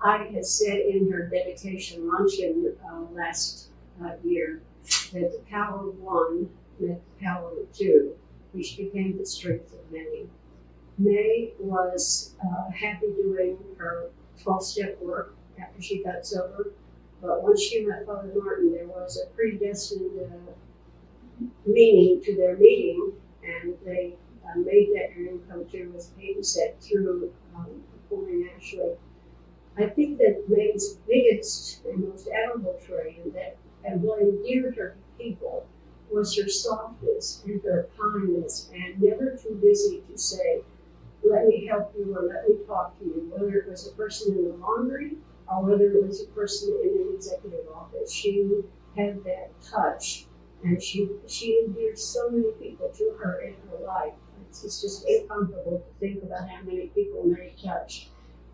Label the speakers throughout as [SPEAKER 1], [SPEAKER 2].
[SPEAKER 1] I had said in her dedication luncheon last year that the power of one met the power of two, which became the strength of many. Mae was happy doing her 12-step work after she got sober, but once she met Father Martin, there was a predestined meaning to their meeting, and they made that dream come true, as Peyton said, through performing Ashley. I think that Mae's biggest and most admirable trait, and what endeared her to people, was her softness and her kindness, and never too busy to say, let me help you or let me talk to you, whether it was a person in the laundry or whether it was a person in an executive office. She had that touch, and she endeared so many people to her in her life. It's just incomparable to think about how many people Mae touched.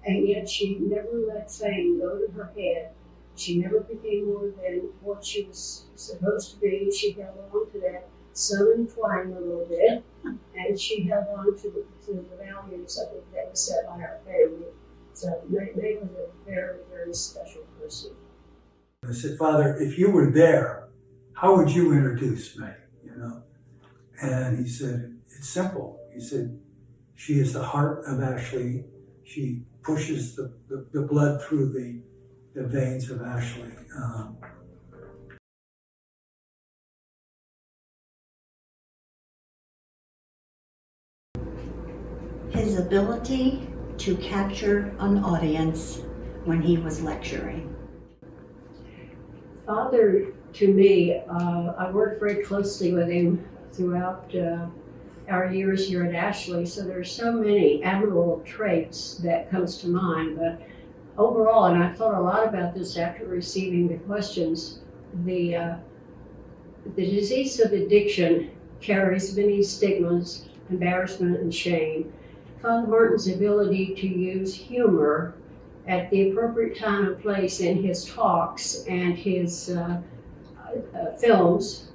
[SPEAKER 1] And yet she never let fame go to her head. She never became more than what she was supposed to be. She held on to that southern twang a little bit, and she held on to the values of it that was set by our family. So Mae was a very, very special person.
[SPEAKER 2] I said, Father, if you were there, how would you introduce Mae? And he said, it's simple. He said, she is the heart of Ashley. She pushes the blood through the veins of Ashley.
[SPEAKER 3] His ability to capture an audience when he was lecturing.
[SPEAKER 1] Father, to me, I worked very closely with him throughout our years here at Ashley, so there's so many admirable traits that comes to mind. But overall, and I thought a lot about this after receiving the questions, the disease of addiction carries many stigmas, embarrassment, and shame. Father Martin's ability to use humor at the appropriate time and place in his talks and his films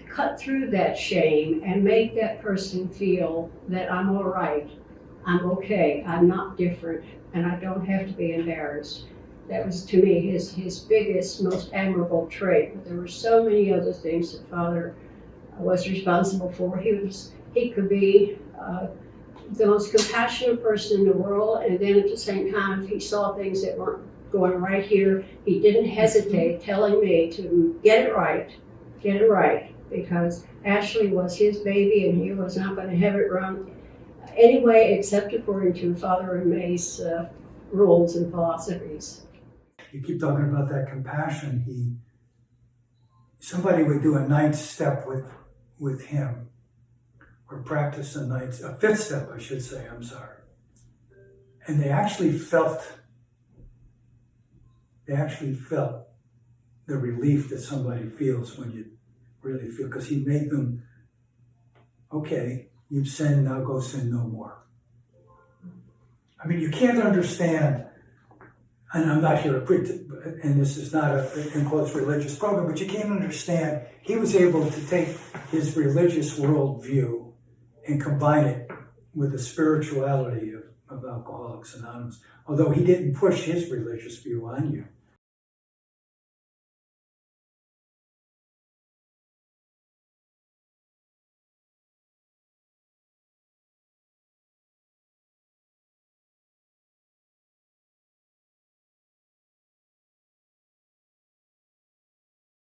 [SPEAKER 1] cut through that shame and make that person feel that I'm all right, I'm okay, I'm not different, and I don't have to be embarrassed. That was, to me, his biggest, most admirable trait. But there were so many other things that Father was responsible for. He could be the most compassionate person in the world, and then at the same time, if he saw things that weren't going right here, he didn't hesitate telling me to get it right, because Ashley was his baby and he was not going to have it run anyway except according to Father and Mae's rules and philosophies.
[SPEAKER 2] You keep talking about that compassion. Somebody would do a ninth step with him, or practice a fifth step, I should say, I'm sorry. And they actually felt the relief that somebody feels when you really feel, because he made them, okay, you've sinned, now go sin no more. I mean, you can't understand, and I'm not here to preach, and this is not a enclosed religious program, but you can't understand, he was able to take his religious worldview and combine it with the spirituality of Alcoholics Anonymous. Although he didn't push his religious view on you,